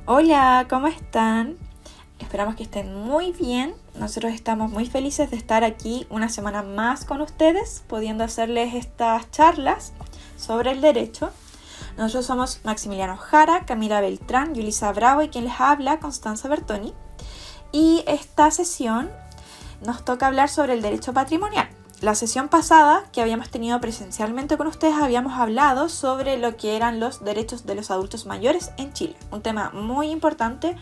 Hola, ¿cómo están? Esperamos que estén muy bien. Nosotros estamos muy felices de estar aquí una semana más con ustedes, pudiendo hacerles estas charlas sobre el derecho. Nosotros somos Maximiliano Jara, Camila Beltrán, Yulisa Bravo y quien les habla, Constanza Bertoni. Y esta sesión nos toca hablar sobre el derecho patrimonial. La sesión pasada que habíamos tenido presencialmente con ustedes habíamos hablado sobre lo que eran los derechos de los adultos mayores en Chile. Un tema muy importante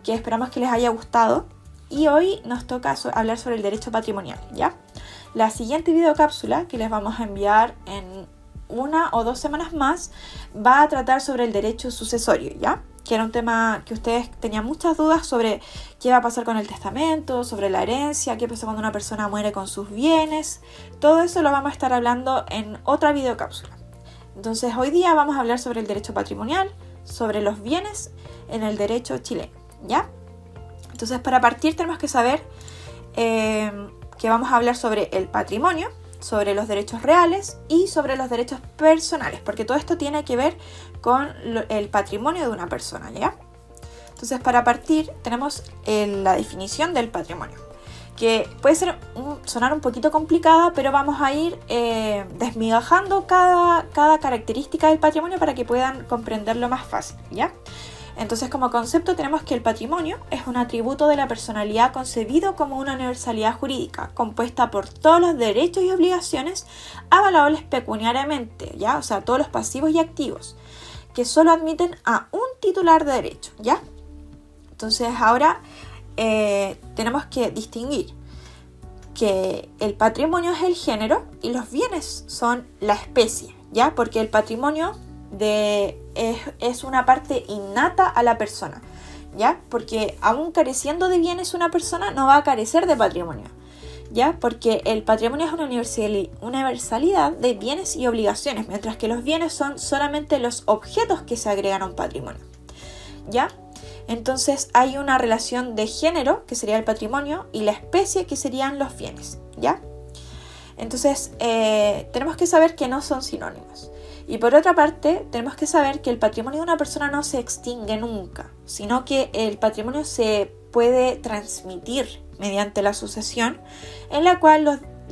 que esperamos que les haya gustado. Y hoy nos toca hablar sobre el derecho patrimonial, ¿ya? La siguiente videocápsula que les vamos a enviar en 1 o 2 semanas más va a tratar sobre el derecho sucesorio, ¿ya? Que era un tema que ustedes tenían muchas dudas sobre qué va a pasar con el testamento, sobre la herencia, qué pasa cuando una persona muere con sus bienes. Todo eso lo vamos a estar hablando en otra videocápsula. Entonces hoy día vamos a hablar sobre el derecho patrimonial, sobre los bienes en el derecho chileno, ¿ya? Entonces para partir tenemos que saber que vamos a hablar sobre el patrimonio, sobre los derechos reales y sobre los derechos personales, porque todo esto tiene que ver con el patrimonio de una persona, ¿ya? Entonces, para partir, tenemos la definición del patrimonio, que puede sonar un poquito complicada, pero vamos a ir desmigajando cada característica del patrimonio para que puedan comprenderlo más fácil, ¿ya? Entonces, como concepto tenemos que el patrimonio es un atributo de la personalidad concebido como una universalidad jurídica, compuesta por todos los derechos y obligaciones avalables pecuniariamente, ¿ya? O sea, todos los pasivos y activos, que solo admiten a un titular de derecho, ¿ya? Entonces, ahora tenemos que distinguir que el patrimonio es el género y los bienes son la especie, ¿ya? Porque el patrimonio es una parte innata a la persona, ¿ya? Porque aún careciendo de bienes una persona no va a carecer de patrimonio, ¿ya? Porque el patrimonio es una universalidad de bienes y obligaciones, mientras que los bienes son solamente los objetos que se agregan a un patrimonio, ¿ya? Entonces hay una relación de género, que sería el patrimonio, y la especie, que serían los bienes, ¿ya? Entonces tenemos que saber que no son sinónimos. Y por otra parte, tenemos que saber que el patrimonio de una persona no se extingue nunca, sino que el patrimonio se puede transmitir mediante la sucesión, en la cual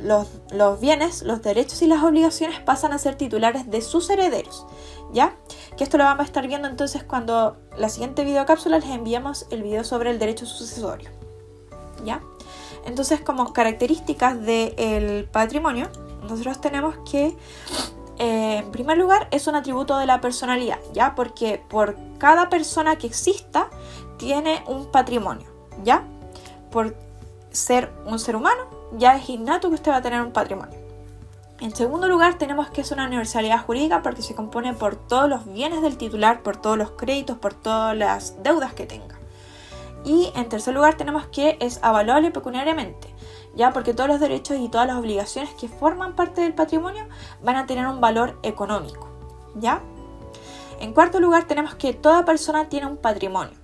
los bienes, los derechos y las obligaciones pasan a ser titulares de sus herederos, ¿ya? Que esto lo vamos a estar viendo entonces cuando la siguiente videocápsula les enviamos el video sobre el derecho sucesorio, ¿ya? Entonces, como características del patrimonio, nosotros tenemos que en primer lugar, es un atributo de la personalidad, ¿ya? Porque por cada persona que exista tiene un patrimonio, ¿ya? Por ser un ser humano, ya es innato que usted va a tener un patrimonio. En segundo lugar, tenemos que es una universalidad jurídica porque se compone por todos los bienes del titular, por todos los créditos, por todas las deudas que tenga. Y en tercer lugar, tenemos que es avaluable pecuniariamente, ¿ya? Porque todos los derechos y todas las obligaciones que forman parte del patrimonio van a tener un valor económico, ¿ya? En cuarto lugar, tenemos que toda persona tiene un patrimonio.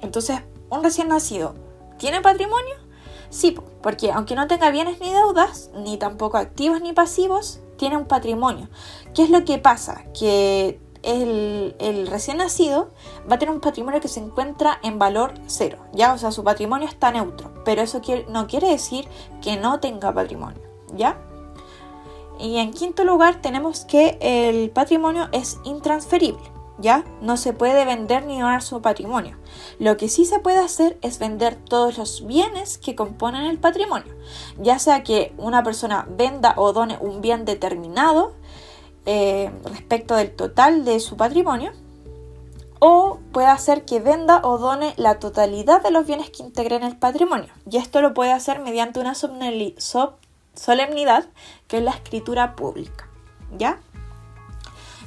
Entonces, un recién nacido, ¿tiene patrimonio? Sí, porque aunque no tenga bienes ni deudas, ni tampoco activos ni pasivos, tiene un patrimonio. ¿Qué es lo que pasa? Que el recién nacido va a tener un patrimonio que se encuentra en valor cero, ¿ya? O sea, su patrimonio está neutro, pero eso no quiere decir que no tenga patrimonio, ¿ya? Y en quinto lugar tenemos que el patrimonio es intransferible, ¿ya? No se puede vender ni donar su patrimonio. Lo que sí se puede hacer es vender todos los bienes que componen el patrimonio, ya sea que una persona venda o done un bien determinado respecto del total de su patrimonio, o puede hacer que venda o done la totalidad de los bienes que integren el patrimonio, y esto lo puede hacer mediante una solemnidad, que es la escritura pública, ¿ya?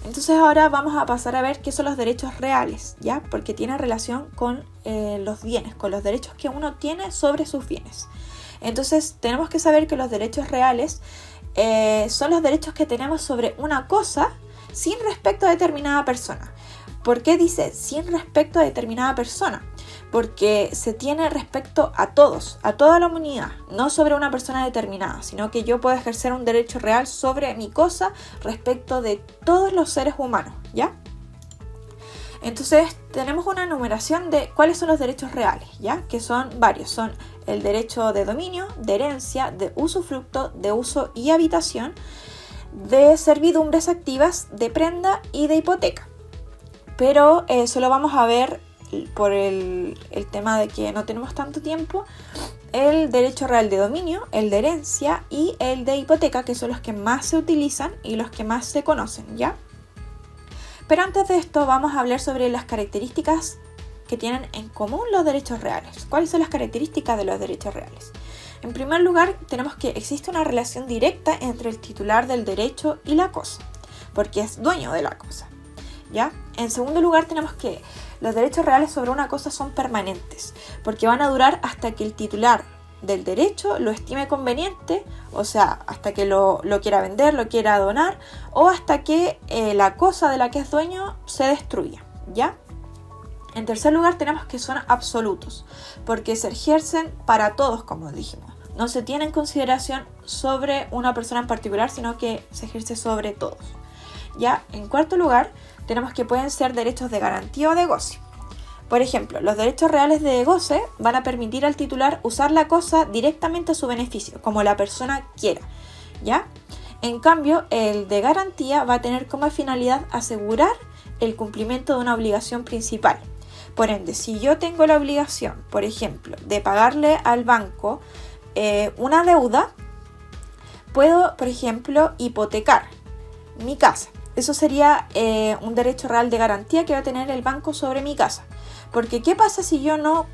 Entonces ahora vamos a pasar a ver qué son los derechos reales, ¿ya? Porque tiene relación con los bienes, con los derechos que uno tiene sobre sus bienes. Entonces tenemos que saber que los derechos reales son los derechos que tenemos sobre una cosa sin respecto a determinada persona. ¿Por qué dice sin respecto a determinada persona? Porque se tiene respecto a todos, a toda la humanidad, no sobre una persona determinada, sino que yo puedo ejercer un derecho real sobre mi cosa respecto de todos los seres humanos, ¿ya? Entonces tenemos una enumeración de cuáles son los derechos reales, ¿ya? Que son varios, son el derecho de dominio, de herencia, de usufructo, de uso y habitación, de servidumbres activas, de prenda y de hipoteca. Pero solo vamos a ver, por el tema de que no tenemos tanto tiempo, el derecho real de dominio, el de herencia y el de hipoteca, que son los que más se utilizan y los que más se conocen, ¿ya? Pero antes de esto vamos a hablar sobre las características que tienen en común los derechos reales. ¿Cuáles son las características de los derechos reales? En primer lugar, tenemos que existe una relación directa entre el titular del derecho y la cosa, porque es dueño de la cosa, ¿ya? En segundo lugar, tenemos que los derechos reales sobre una cosa son permanentes, porque van a durar hasta que el titular del derecho lo estime conveniente, o sea, hasta que lo quiera vender, lo quiera donar, o hasta que la cosa de la que es dueño se destruya, ¿ya? En tercer lugar, tenemos que son absolutos, porque se ejercen para todos, como dijimos. No se tiene en consideración sobre una persona en particular, sino que se ejerce sobre todos, ¿ya? En cuarto lugar, tenemos que pueden ser derechos de garantía o de goce. Por ejemplo, los derechos reales de goce van a permitir al titular usar la cosa directamente a su beneficio, como la persona quiera, ¿ya? En cambio, el de garantía va a tener como finalidad asegurar el cumplimiento de una obligación principal. Por ende, si yo tengo la obligación, por ejemplo, de pagarle al banco una deuda, puedo, por ejemplo, hipotecar mi casa. Eso sería un derecho real de garantía que va a tener el banco sobre mi casa. Porque ¿qué pasa si yo no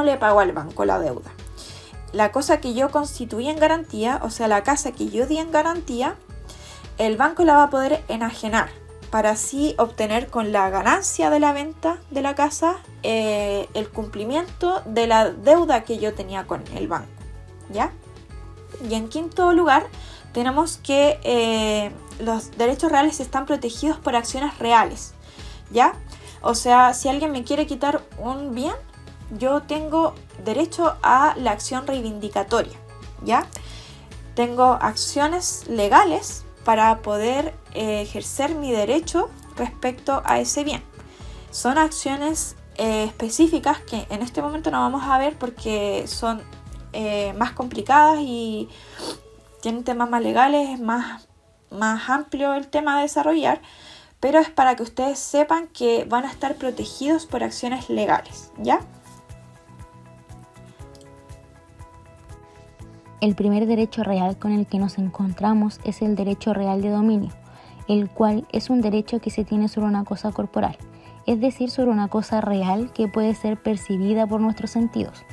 le pago al banco la deuda? La cosa que yo constituí en garantía, o sea, la casa que yo di en garantía, el banco la va a poder enajenar para así obtener con la ganancia de la venta de la casa el cumplimiento de la deuda que yo tenía con el banco, ¿ya? Y en quinto lugar, tenemos que los derechos reales están protegidos por acciones reales, ¿ya? O sea, si alguien me quiere quitar un bien, yo tengo derecho a la acción reivindicatoria, ¿ya? Tengo acciones legales para poder ejercer mi derecho respecto a ese bien. Son acciones específicas que en este momento no vamos a ver porque son más complicadas y tienen temas más legales, es más amplio el tema a desarrollar, pero es para que ustedes sepan que van a estar protegidos por acciones legales, ¿ya? El primer derecho real con el que nos encontramos es el derecho real de dominio, el cual es un derecho que se tiene sobre una cosa corporal, es decir, sobre una cosa real que puede ser percibida por nuestros sentidos,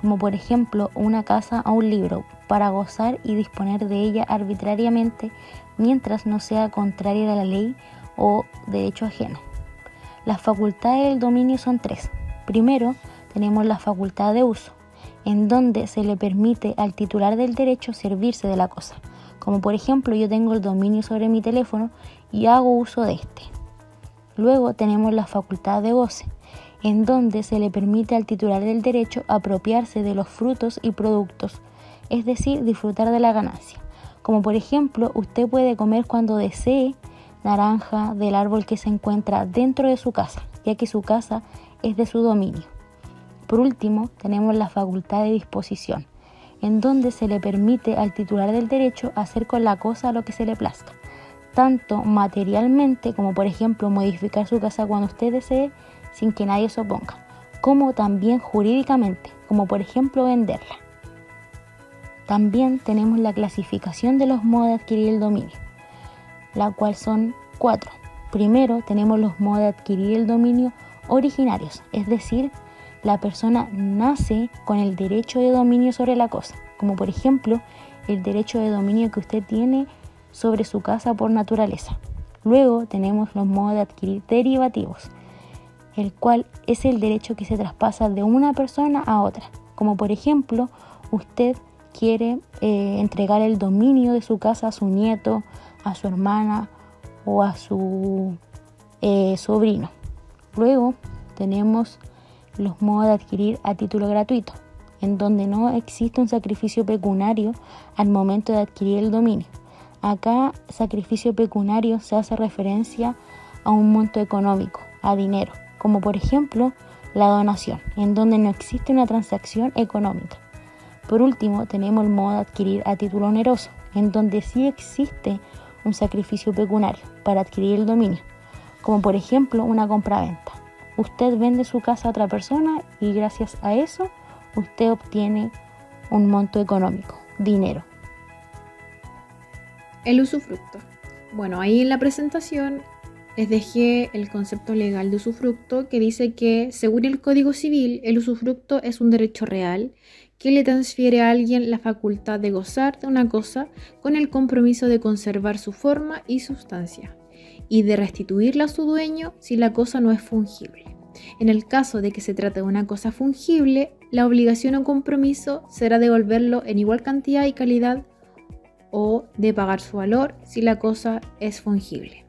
como por ejemplo una casa o un libro, para gozar y disponer de ella arbitrariamente mientras no sea contraria a la ley o derecho ajeno. Las facultades del dominio son tres. Primero, tenemos la facultad de uso, en donde se le permite al titular del derecho servirse de la cosa, como por ejemplo yo tengo el dominio sobre mi teléfono y hago uso de este. Luego tenemos la facultad de goce, en donde se le permite al titular del derecho apropiarse de los frutos y productos, es decir, disfrutar de la ganancia. Como por ejemplo, usted puede comer cuando desee naranja del árbol que se encuentra dentro de su casa, ya que su casa es de su dominio. Por último, tenemos la facultad de disposición, en donde se le permite al titular del derecho hacer con la cosa lo que se le plazca, tanto materialmente como por ejemplo modificar su casa cuando usted desee sin que nadie se oponga, como también jurídicamente, como por ejemplo venderla. También tenemos la clasificación de los modos de adquirir el dominio, la cual son 4. Primero tenemos los modos de adquirir el dominio originarios, es decir, la persona nace con el derecho de dominio sobre la cosa, como por ejemplo el derecho de dominio que usted tiene sobre su casa por naturaleza. Luego tenemos los modos de adquirir derivativos, el cual es el derecho que se traspasa de una persona a otra, como por ejemplo usted quiere entregar el dominio de su casa a su nieto, a su hermana o a su sobrino. Luego tenemos los modos de adquirir a título gratuito, en donde no existe un sacrificio pecuniario al momento de adquirir el dominio. Acá, sacrificio pecuniario se hace referencia a un monto económico, a dinero, como por ejemplo la donación, en donde no existe una transacción económica. Por último, tenemos el modo de adquirir a título oneroso, en donde sí existe un sacrificio pecuniario para adquirir el dominio, como por ejemplo una compra-venta. Usted vende su casa a otra persona y gracias a eso usted obtiene un monto económico, dinero. El usufructo. Bueno, ahí en la presentación les dejé el concepto legal de usufructo, que dice que, según el Código Civil, el usufructo es un derecho real que le transfiere a alguien la facultad de gozar de una cosa con el compromiso de conservar su forma y sustancia, y de restituirla a su dueño si la cosa no es fungible. En el caso de que se trate de una cosa fungible, la obligación o compromiso será devolverlo en igual cantidad y calidad o de pagar su valor si la cosa es fungible.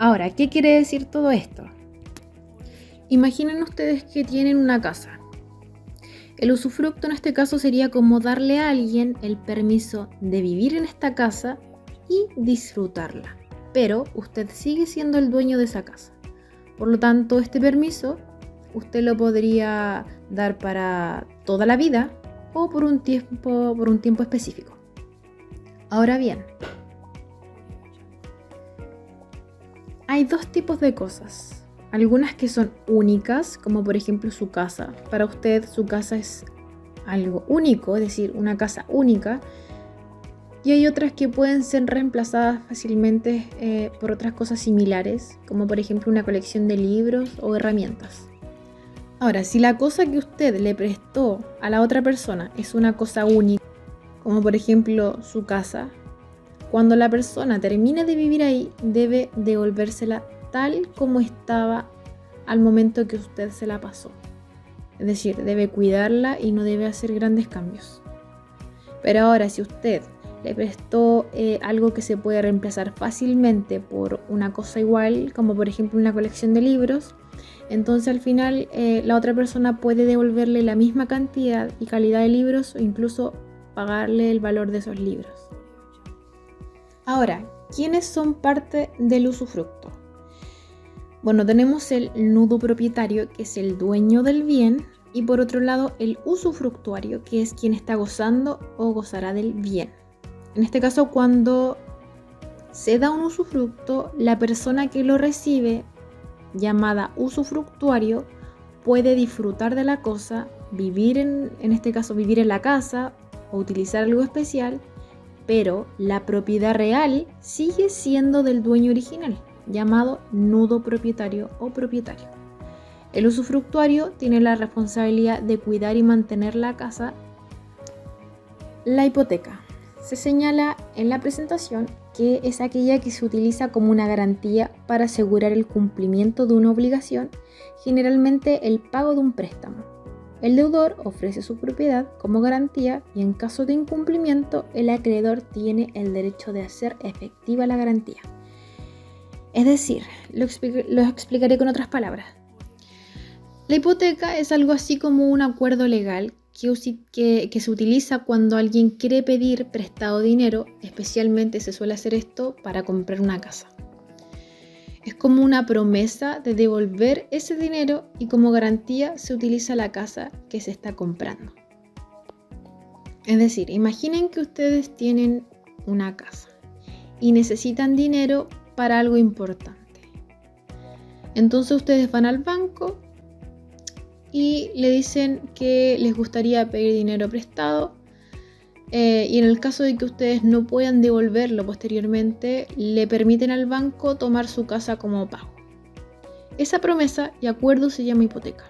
Ahora, ¿qué quiere decir todo esto? Imaginen ustedes que tienen una casa. El usufructo en este caso sería como darle a alguien el permiso de vivir en esta casa y disfrutarla, pero usted sigue siendo el dueño de esa casa. Por lo tanto, este permiso usted lo podría dar para toda la vida o por un tiempo específico. Ahora bien, hay dos tipos de cosas. Algunas que son únicas, como por ejemplo su casa. Para usted su casa es algo único, es decir, una casa única. Y hay otras que pueden ser reemplazadas fácilmente por otras cosas similares, como por ejemplo una colección de libros o herramientas. Ahora, si la cosa que usted le prestó a la otra persona es una cosa única, como por ejemplo su casa, cuando la persona termine de vivir ahí, debe devolvérsela tal como estaba al momento que usted se la pasó. Es decir, debe cuidarla y no debe hacer grandes cambios. Pero ahora, si usted le prestó algo que se puede reemplazar fácilmente por una cosa igual, como por ejemplo una colección de libros, entonces al final la otra persona puede devolverle la misma cantidad y calidad de libros o incluso pagarle el valor de esos libros. Ahora, ¿quiénes son parte del usufructo? Bueno, tenemos el nudo propietario, que es el dueño del bien, y por otro lado el usufructuario, que es quien está gozando o gozará del bien. En este caso, cuando se da un usufructo, la persona que lo recibe, llamada usufructuario, puede disfrutar de la cosa, vivir en este caso vivir en la casa o utilizar algo especial, pero la propiedad real sigue siendo del dueño original, llamado nudo propietario o propietario. El usufructuario tiene la responsabilidad de cuidar y mantener la casa. La hipoteca. Se señala en la presentación que es aquella que se utiliza como una garantía para asegurar el cumplimiento de una obligación, generalmente el pago de un préstamo. El deudor ofrece su propiedad como garantía y en caso de incumplimiento, el acreedor tiene el derecho de hacer efectiva la garantía. Es decir, lo explicaré con otras palabras. La hipoteca es algo así como un acuerdo legal que se utiliza cuando alguien quiere pedir prestado dinero, especialmente se suele hacer esto para comprar una casa. Es como una promesa de devolver ese dinero y como garantía se utiliza la casa que se está comprando. Es decir, imaginen que ustedes tienen una casa y necesitan dinero para algo importante. Entonces ustedes van al banco y le dicen que les gustaría pedir dinero prestado y en el caso de que ustedes no puedan devolverlo posteriormente, le permiten al banco tomar su casa como pago. Esa promesa y acuerdo se llama hipoteca.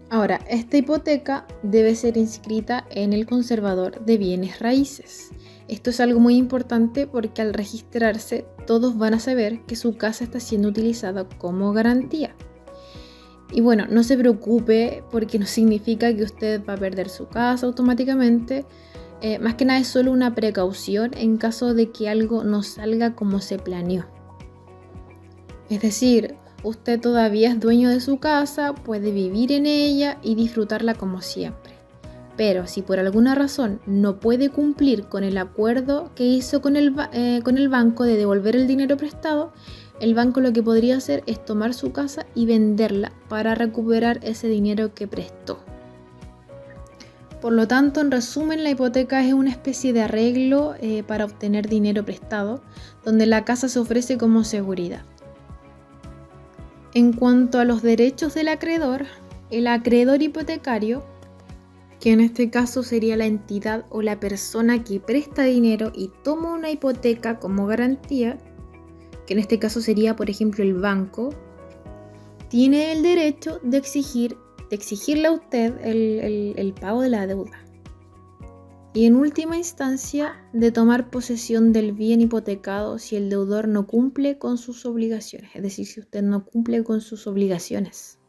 Ahora, esta hipoteca debe ser inscrita en el conservador de bienes raíces. Esto es algo muy importante porque al registrarse todos van a saber que su casa está siendo utilizada como garantía. Y bueno, no se preocupe porque no significa que usted va a perder su casa automáticamente. Más que nada es solo una precaución en caso de que algo no salga como se planeó. Es decir, usted todavía es dueño de su casa, puede vivir en ella y disfrutarla como siempre. Pero si por alguna razón no puede cumplir con el acuerdo que hizo con el banco de devolver el dinero prestado, el banco lo que podría hacer es tomar su casa y venderla para recuperar ese dinero que prestó. Por lo tanto, en resumen, la hipoteca es una especie de arreglo para obtener dinero prestado, donde la casa se ofrece como seguridad. En cuanto a los derechos del acreedor, el acreedor hipotecario, que en este caso sería la entidad o la persona que presta dinero y toma una hipoteca como garantía, que en este caso sería, por ejemplo, el banco, tiene el derecho de exigirle a usted el pago de la deuda. Y en última instancia, de tomar posesión del bien hipotecado si el deudor no cumple con sus obligaciones, es decir, si usted no cumple con sus obligaciones.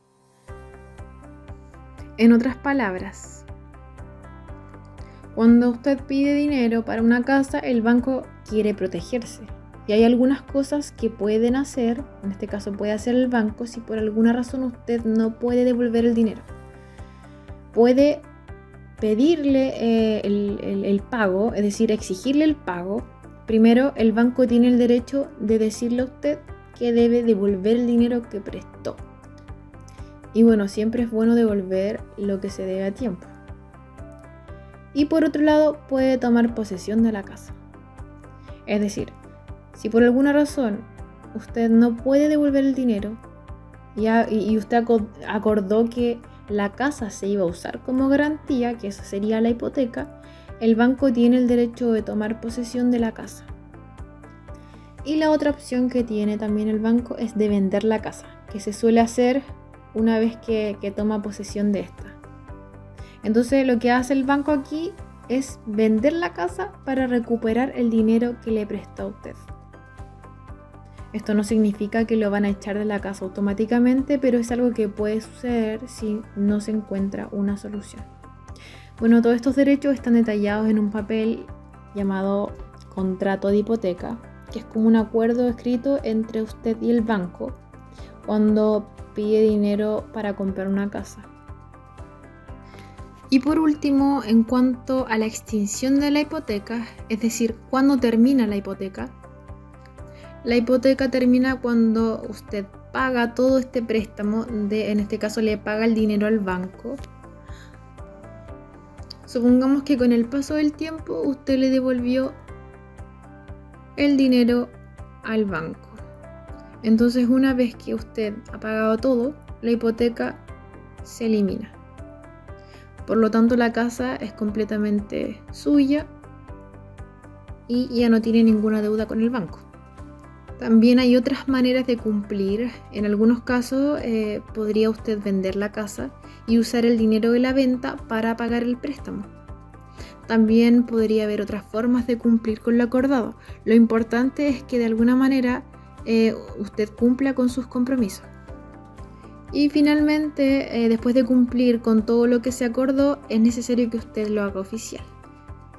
En otras palabras, cuando usted pide dinero para una casa, el banco quiere protegerse. Y hay algunas cosas que pueden hacer, en este caso puede hacer el banco, si por alguna razón usted no puede devolver el dinero. Puede pedirle el pago, es decir, exigirle el pago. Primero, el banco tiene el derecho de decirle a usted que debe devolver el dinero que prestó. Y bueno, siempre es bueno devolver lo que se debe a tiempo. Y por otro lado, puede tomar posesión de la casa. Es decir, si por alguna razón usted no puede devolver el dinero y usted acordó que la casa se iba a usar como garantía, que esa sería la hipoteca, el banco tiene el derecho de tomar posesión de la casa. Y la otra opción que tiene también el banco es de vender la casa, que se suele hacer una vez que toma posesión de esta. Entonces lo que hace el banco aquí es vender la casa para recuperar el dinero que le prestó a usted. Esto no significa que lo van a echar de la casa automáticamente, pero es algo que puede suceder si no se encuentra una solución. Bueno, todos estos derechos están detallados en un papel llamado contrato de hipoteca, que es como un acuerdo escrito entre usted y el banco cuando pide dinero para comprar una casa. Y por último, en cuanto a la extinción de la hipoteca, es decir, ¿cuándo termina la hipoteca? La hipoteca termina cuando usted paga todo este préstamo, en este caso le paga el dinero al banco. Supongamos que con el paso del tiempo usted le devolvió el dinero al banco. Entonces, una vez que usted ha pagado todo, la hipoteca se elimina. Por lo tanto, la casa es completamente suya y ya no tiene ninguna deuda con el banco. También hay otras maneras de cumplir. En algunos casos podría usted vender la casa y usar el dinero de la venta para pagar el préstamo. También podría haber otras formas de cumplir con lo acordado. Lo importante es que de alguna manera usted cumpla con sus compromisos. Y finalmente, después de cumplir con todo lo que se acordó, es necesario que usted lo haga oficial.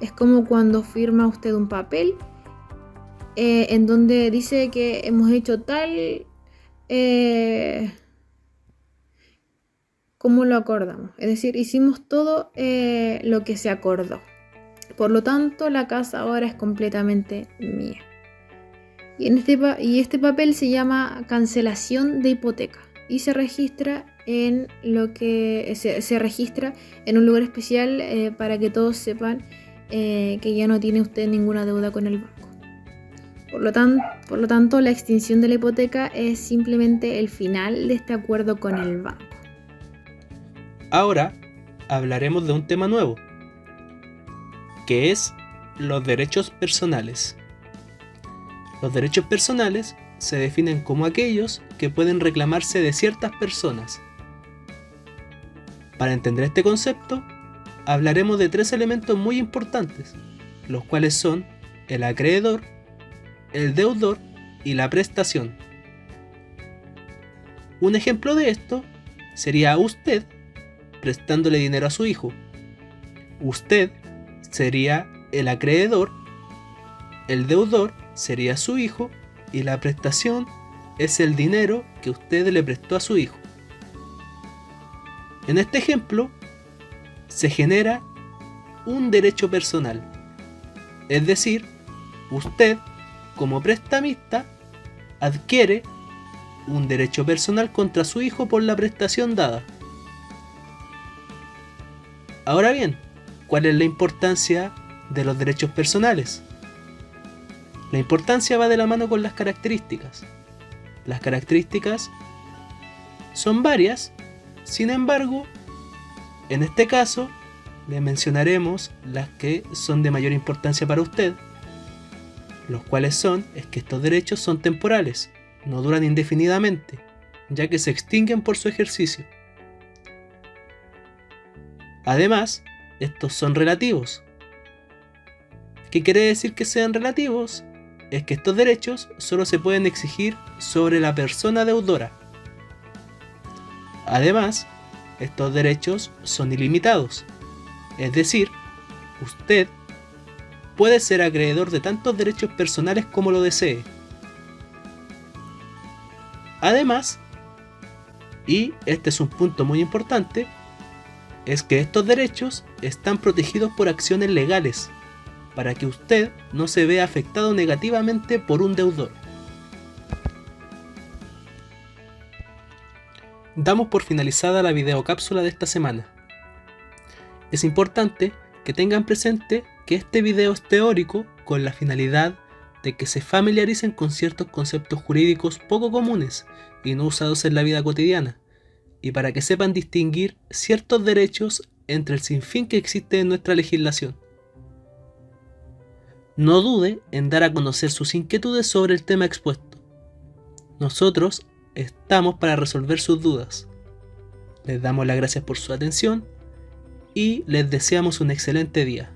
Es como cuando firma usted un papel en donde dice que hemos hecho tal como lo acordamos. Es decir, hicimos todo lo que se acordó. Por lo tanto, la casa ahora es completamente mía. Y este papel se llama cancelación de hipoteca y se registra en se registra en un lugar especial para que todos sepan que ya no tiene usted ninguna deuda con el banco. Por lo tanto, la extinción de la hipoteca es simplemente el final de este acuerdo con el banco. Ahora hablaremos de un tema nuevo, que es los derechos personales. Los derechos personales se definen como aquellos que pueden reclamarse de ciertas personas. Para entender este concepto, hablaremos de 3 elementos muy importantes, los cuales son el acreedor, el deudor y la prestación. Un ejemplo de esto sería usted prestándole dinero a su hijo. Usted sería el acreedor, el deudor sería su hijo y la prestación es el dinero que usted le prestó a su hijo. En este ejemplo se genera un derecho personal, es decir, usted como prestamista adquiere un derecho personal contra su hijo por la prestación dada. Ahora bien, ¿cuál es la importancia de los derechos personales? La importancia va de la mano con las características. Las características son varias, sin embargo, en este caso le mencionaremos las que son de mayor importancia para usted, los cuales es que estos derechos son temporales, no duran indefinidamente, ya que se extinguen por su ejercicio. Además, estos son relativos. ¿Qué quiere decir que sean relativos? Es que estos derechos solo se pueden exigir sobre la persona deudora. Además, estos derechos son ilimitados, es decir, usted puede ser acreedor de tantos derechos personales como lo desee. Además, y este es un punto muy importante, es que estos derechos están protegidos por acciones legales, para que usted no se vea afectado negativamente por un deudor. Damos por finalizada la videocápsula de esta semana. Es importante que tengan presente que este video es teórico con la finalidad de que se familiaricen con ciertos conceptos jurídicos poco comunes y no usados en la vida cotidiana, y para que sepan distinguir ciertos derechos entre el sinfín que existe en nuestra legislación. No dude en dar a conocer sus inquietudes sobre el tema expuesto. Nosotros estamos para resolver sus dudas. Les damos las gracias por su atención y les deseamos un excelente día.